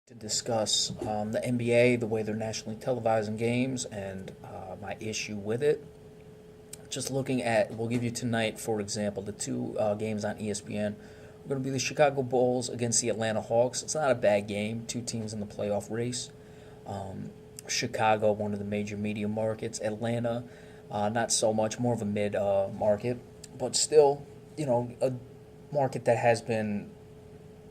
to discuss the NBA, the way they're nationally televising games, and my issue with it. Just looking at, we'll give you tonight, for example, the two games on ESPN. We're going to be the Chicago Bulls against the Atlanta Hawks. It's not a bad game. Two teams in the playoff race. Chicago, one of the major media markets. Atlanta, not so much, more of a mid market, but still, a market that has been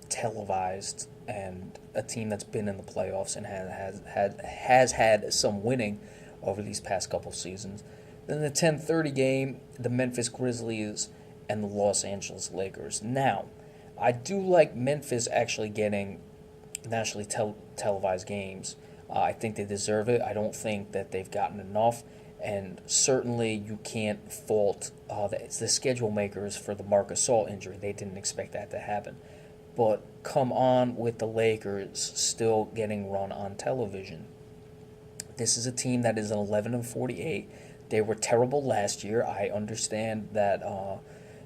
televised and a team that's been in the playoffs and has had some winning over these past couple seasons. Then the 10:30 game, the Memphis Grizzlies and the Los Angeles Lakers. Now, I do like Memphis actually getting nationally televised games. I think they deserve it. I don't think that they've gotten enough, and certainly you can't fault the schedule makers for the Marc Gasol injury. They didn't expect that to happen. But come on with the Lakers still getting run on television. This is a team that is 11-48. They were terrible last year. I understand that,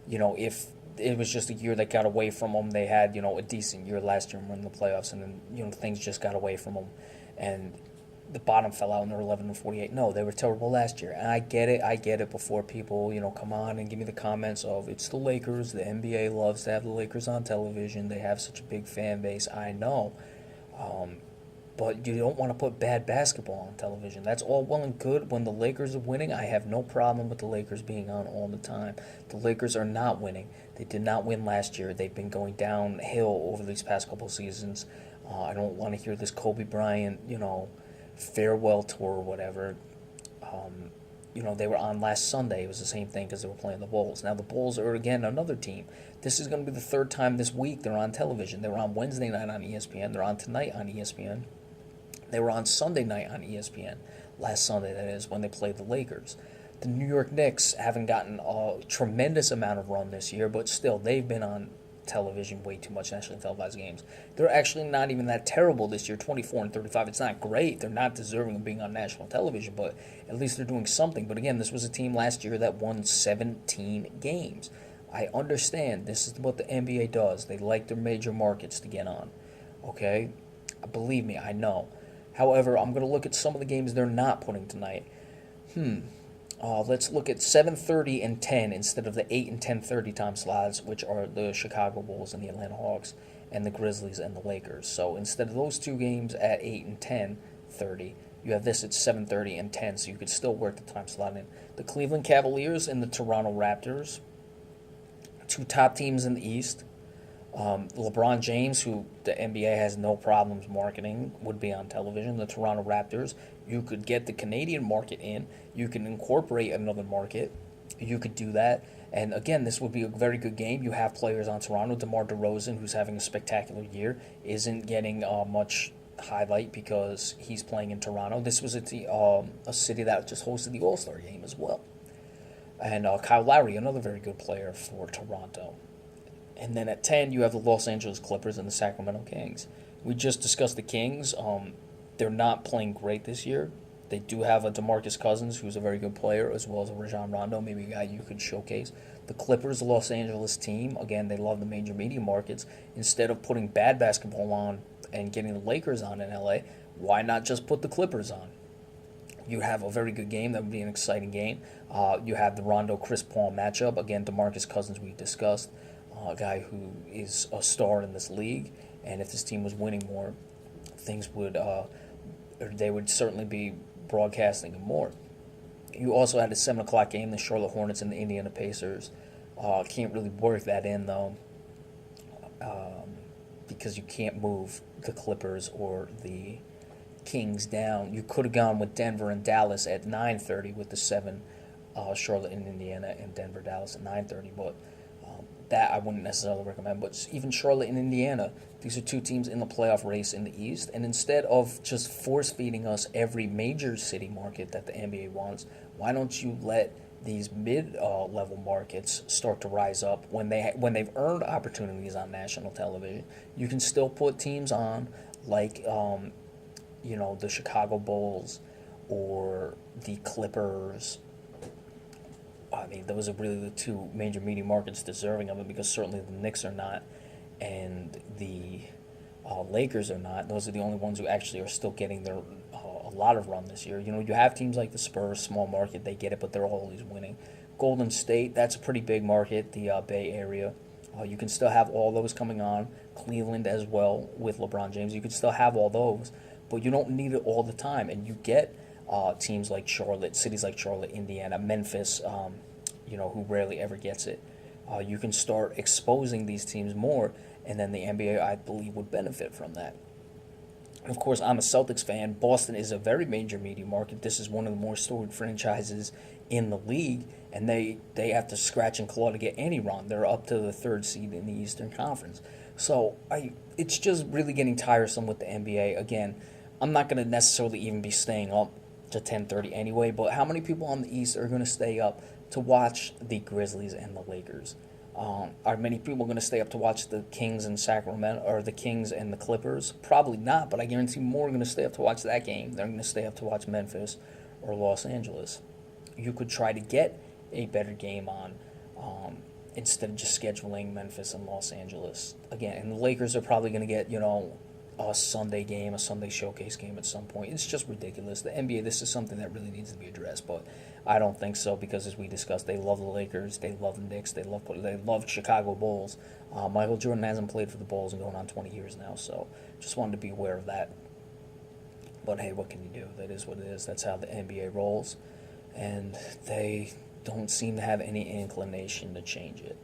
if it was just a year that got away from them, they had, a decent year last year and won the playoffs, and then, things just got away from them. And the bottom fell out and they're 11-48. No, they were terrible last year. And I get it. I get it before people, come on and give me the comments of it's the Lakers. The NBA loves to have the Lakers on television. They have such a big fan base. I know. But you don't want to put bad basketball on television. That's all well and good. When the Lakers are winning, I have no problem with the Lakers being on all the time. The Lakers are not winning. They did not win last year. They've been going downhill over these past couple seasons. I don't want to hear this Kobe Bryant, farewell tour or whatever. They were on last Sunday. It was the same thing because they were playing the Bulls. Now the Bulls are, again, another team. This is going to be the third time this week they're on television. They were on Wednesday night on ESPN. They're on tonight on ESPN. They were on Sunday night on ESPN. Last Sunday, that is, when they played the Lakers. The New York Knicks haven't gotten a tremendous amount of run this year, but still, they've been on television way too much, nationally televised games. They're actually not even that terrible this year, 24-35. It's not great. They're not deserving of being on national television, but at least they're doing something. But again, this was a team last year that won 17 games. I understand this is what the NBA does. They like their major markets to get on. Okay? Believe me, I know. However, I'm going to look at some of the games they're not putting tonight. Let's look at 7:30 and 10 instead of the 8 and 10:30 time slots, which are the Chicago Bulls and the Atlanta Hawks and the Grizzlies and the Lakers. So instead of those two games at 8 and 10:30, you have this at 7:30 and 10, so you could still work the time slot in. The Cleveland Cavaliers and the Toronto Raptors, two top teams in the East. LeBron James, who the NBA has no problems marketing, would be on television. The Toronto Raptors, you could get the Canadian market in. You can incorporate another market. You could do that. And again, this would be a very good game. You have players on Toronto. DeMar DeRozan, who's having a spectacular year, isn't getting much highlight because he's playing in Toronto. This was a city that just hosted the All-Star game as well. And Kyle Lowry, another very good player for Toronto. And then at 10, you have the Los Angeles Clippers and the Sacramento Kings. We just discussed the Kings. They're not playing great this year. They do have a DeMarcus Cousins, who's a very good player, as well as a Rajon Rondo, maybe a guy you could showcase. The Clippers, the Los Angeles team, again, they love the major media markets. Instead of putting bad basketball on and getting the Lakers on in LA, why not just put the Clippers on? You have a very good game. That would be an exciting game. You have the Rondo-Chris Paul matchup. Again, DeMarcus Cousins we discussed. A guy who is a star in this league, and if this team was winning more, they would certainly be broadcasting him more. You also had a 7 o'clock game, the Charlotte Hornets and the Indiana Pacers. Can't really work that in though, because you can't move the Clippers or the Kings down. You could have gone with Denver and Dallas at 9:30 with the 7, Charlotte and Indiana, and Denver, Dallas at 9:30, but that I wouldn't necessarily recommend. But even Charlotte and Indiana, these are two teams in the playoff race in the East. And instead of just force-feeding us every major city market that the NBA wants, why don't you let these mid-level markets start to rise up when they've earned opportunities on national television? You can still put teams on like the Chicago Bulls or the Clippers. I mean, those are really the two major media markets deserving of it, because certainly the Knicks are not, and the Lakers are not. Those are the only ones who actually are still getting their a lot of run this year. You know, you have teams like the Spurs, small market, they get it, but they're always winning. Golden State, that's a pretty big market, the Bay Area. You can still have all those coming on. Cleveland as well with LeBron James. You can still have all those, but you don't need it all the time. And you get teams like Charlotte, cities like Charlotte, Indiana, Memphis, who rarely ever gets it. You can start exposing these teams more, and then the NBA, I believe, would benefit from that. Of course, I'm a Celtics fan. Boston is a very major media market. This is one of the more storied franchises in the league, and they have to scratch and claw to get any run. They're up to the third seed in the Eastern Conference. So it's just really getting tiresome with the NBA. Again, I'm not going to necessarily even be staying up to 10:30 anyway, but how many people on the East are going to stay up to watch the Grizzlies and the Lakers? Are many people going to stay up to watch the Kings and Sacramento, or the Kings and the Clippers? Probably not, but I guarantee more are going to stay up to watch that game. They're going to stay up to watch Memphis or Los Angeles. You could try to get a better game on instead of just scheduling Memphis and Los Angeles. Again, and the Lakers are probably going to get, a Sunday game, a Sunday showcase game at some point. It's just ridiculous. The NBA, this is something that really needs to be addressed, but I don't think so because, as we discussed, they love the Lakers, they love the Knicks, they love Chicago Bulls. Michael Jordan hasn't played for the Bulls in going on 20 years now, so just wanted to be aware of that. But hey, what can you do? That is what it is. That's how the NBA rolls, and they don't seem to have any inclination to change it.